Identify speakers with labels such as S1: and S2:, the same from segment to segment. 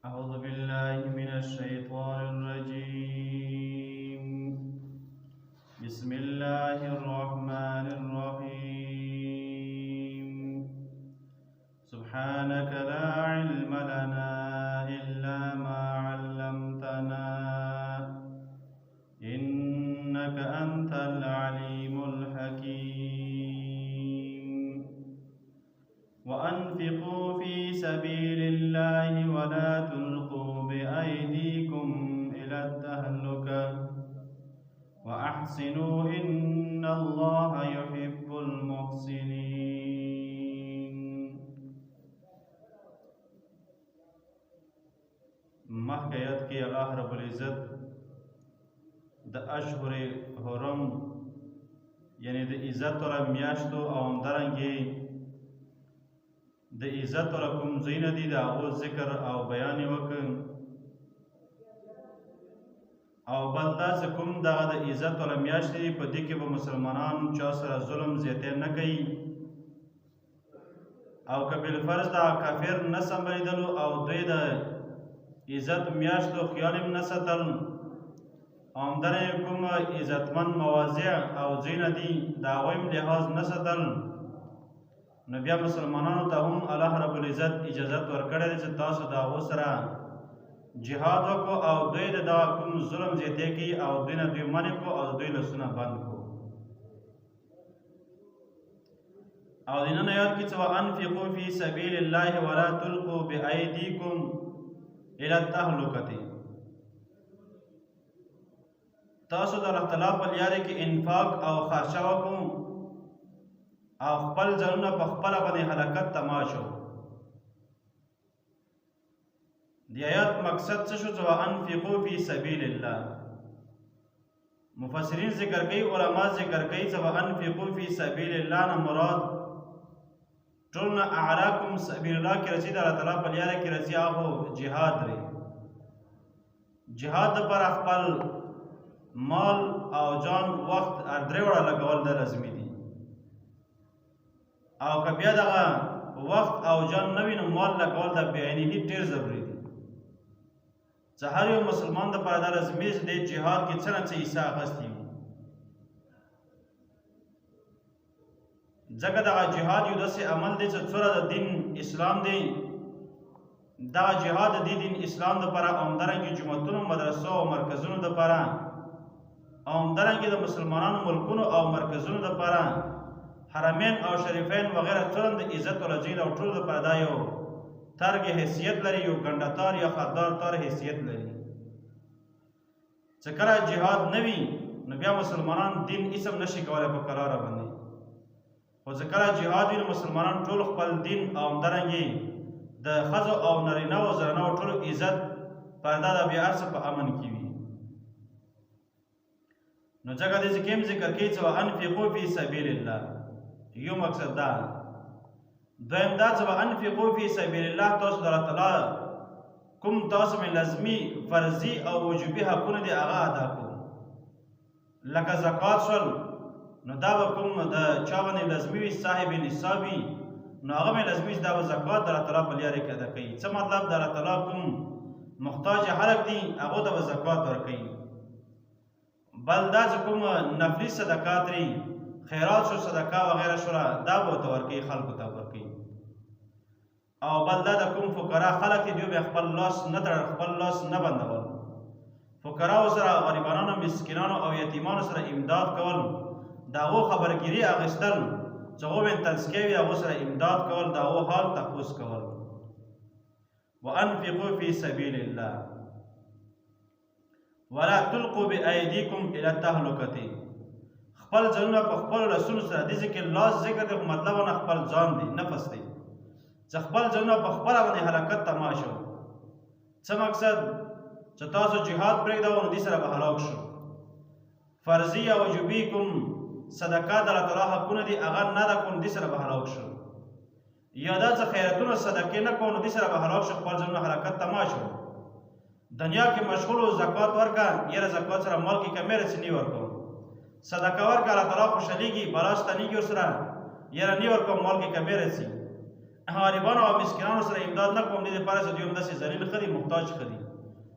S1: أعوذ بالله من الشيطان الرجيم. بسم الله الرحمن الرحيم. سبحانك لا علم لنا إلا ما علمتنا إنك أنت العليم الحكيم. وأنفقوا في سبيل الله ولا تلقوا بأيديكم إلى التهلكة وأحسنوا إن الله يحب المحسنين. مخکیت کی اللہ رب العزت د اشهر حرم یعنی د عزت والا میاشتو او همدارنګې د عزت والا کوم ځایونه دي د هغو ذکر او بیان یې وکړ او بل داسې کوم دغه د عزت والا میاشتې دي په دې کې به مسلمانان چا سره ظلم زیاتی نه کوي او که بالفرض دا کافر نه سنبلیدلو او دوی د عزت میاشتو خیال هم نه ساتل او همدارنګې کوم عزتمند مواضع او ځایونه دي د هغوی هم لحاظ نه ساتل نو بیا مسلمانانو ته هم الله رب العزت اجازت ورکړی دی چې تاسو د هغو سره جهاد وکړو او دوی د دغه کوم ظلم زیاتی کوي او دوی نه دوی منع کړو او د دوی لاسونه بند کړو او د نن آیات کې چې وانفقوا فی سبیل الله ولا تلقوا بأیدیکم الی التهلکة تاسو د الله تعالی په لاره کې انفاق او خرچه وکړو او خپل ځانونه په خپله باندې هلاکت تما شو. د آیات مقصد څه شو چې وانفقوا فی سبیل الله مفسرین ذکر کوي علما ذکر کوي چې وانفقوا فی سبیل الله نه مراد ټول نه اعلاکم سبیل الله کې رسید الله تعالی په لاره کې رسي هغه جهاد لري جهاد لپاره خپل مال او جان وخت درې وړه لګول د لازمي دي او که بیا دغه وخت او جان نه وي نو مال لګول د بعینه ډېر ضروري دي چې هر یو مسلمان دپاره دا لازمي چې د جهاد کې څه نه څه حصه اخیستي وي ځکه دغه جهاد یو داسې عمل دی چې څومره د دین اسلام دی دغه جهاد د دین اسلام دپاره او همدارنګې جوماتونو مدرسو او مرکزونو دپاره او همدارنګې د مسلمانانو ملکونو او مرکزونو دپاره حرمین او شریفین وغیره ټول د عزت او رجیل او ټول لپاره دا یو ترګ حیثیت لري یو ګنډهدار یا خاردار تار حیثیت لري چې کله جهاد نه وي نو بیا مسلمانان دین اسم نشي کولی په قراره باندې خو چې کله جهاد وي نو مسلمانان ټول خپل دین او همدارنګې د ښځو او نارینه او زنانو ټول عزت پرده د بیا هر څه په امن کې وي نو ځکه دې کې هم ذکر کوي چې وانفقوا فی سبیل الله یو مقصد دا دویم دا چې وانفقوا فی سبیل الله تاسو د الله تعالی کوم تاسو مې لازمي فرضي او وجوبي حقونه دي هغه ادا کړو لکه زکات شول نو دا به کوم د چا باندې لازمي وي صاحب نصاب وي نو هغه مې لازمي چې دا به زکات د الله تعالی په لاره کې ادا کوي څه مطلب د الله تعالی کوم محتاج خلک دي هغو ته به زکات ورکوي بل دا چې کوم نفلي صدقات دي خیرات شو صدقه وغیره شو دا به ورته ورکوي خلکو ته ورکوي او بل دا د کوم فقرا خلک دي دوی به خپل لاس نه خپل لاس نه بندول فقراو سره غریبانو مسکینانو او یتیمانو سره امداد کول د هغو خبرګیري اخیستل چې هغو باندې تزکیه وي هغو سره امداد کول د هغو حال تپوس کول وانفقوا فی سبیل الله ولا تلقوا بأیدیکم الی التهلکة خپل ځانونه په خپلو لاسونو سره دې ځای کې لاس ذکر دی خو مطلب نه خپل ځان دی نفس دی چې خپل ځانونه په خپله باندې هلاکت تما شو څه مقصد چې تاسو جهاد پرېږدوه نو دې سره به هلاک شو فرضي او وجوبي کوم صدقات د الله تعالی حقونه دي هغه نه ادا کړو نو دې سره به هلاک شو یا دا چې خیراتونه صدقې نه کوو نو دې سره به هلاک شو خپل ځانونه هلاکت تما شو دنیا کې مشغول و زکات ورکړه یاره زکات سره مال کې کمې رسي نه ورکوم صدقه ورکړه الله تعالی خوشحالیږي بلاش تنیږي ورسره یاره نه ورکوم مال کې کمې رسي غریبانو او مسکینانو سره امداد نه کوم، دې دپاره چې دوی هم داسې ذلیل ښه دي، محتاج ښه دي،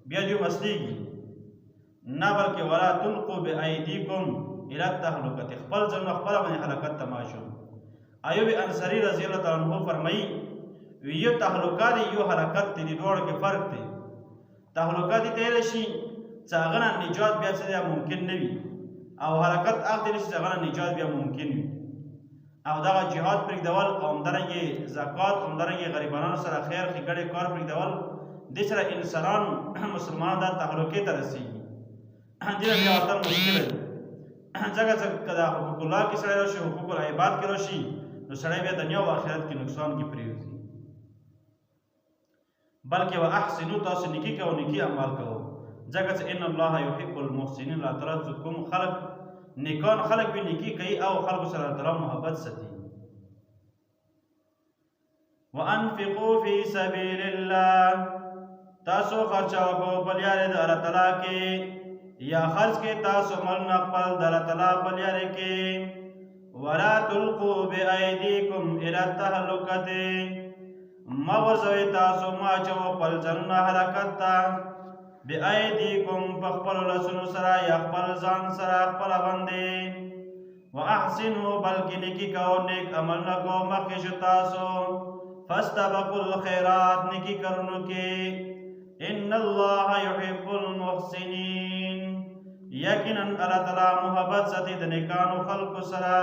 S1: بیا دوی مستېږي نه، بلکې ولا تلقوا بأیدیکم الی التهلکة، خپل ځانونه خپله باندې هلاکت ته ماشو. ایوب انصاري رضی الله تعالی عنہ فرمایي یو تهلکه دی یو هلاکت دی، د دواړو کې فرق دی. تهلکه دې ته ویلی شي چې هغه نه نجات بیا څه دی ممکن نه وي، او هلاکت هغه ته ویلی شي چې هغه نه نجات بیا ممکن وي. او دغه جهاد پرېږدول او همدارنګې زکات او همدارنګې غریبانو سره خیر ښېګړې کار پرېږدول، دې سره انسانان مسلمانان دا تهلکې ته رسېږي، دې نه بیا وتل مشکله دي. ځکه چې که د حقوق الله کې سړی راشي، حقوق العباد کې راشي، نو سړی بیا دنیا او آخرت کې نقصان کې پرېوځي. بلکې واحسنو، تاسو نیکي کوو، نیکي اعمال کوو، ځکه چې ان الله یحب المحسنین، الله تعالی چې کوم خلک نیکان خلک وي نیکي کوي او خلکو سره الله تعالی محبت ساتي. وانفقوا فی سبیل الله، تاسو خرچه وکړو په لارې د الله تعالی کې، یا خرچ کې تاسو مالونه خپل د الله تعالی په لارې کې. ولا تلقوا بأیدیکم الی التهلکة، مه غورځوئ تاسو مه اچوئ خپل ځانونه هلاکت ته. بأیدیکم په خپلو لاسونو سره یا خپل ځان سره خپله باندې. واحسنوا، بلکې نیکي کوو، نیک عملونه کوو، مخکې شو تاسو. فاستبقوا الخیرات، نیکي کوونکي. ان الله یحب المحسنین، یقینا الله تعالی محبت ساتي د نیکانو خلقو سره.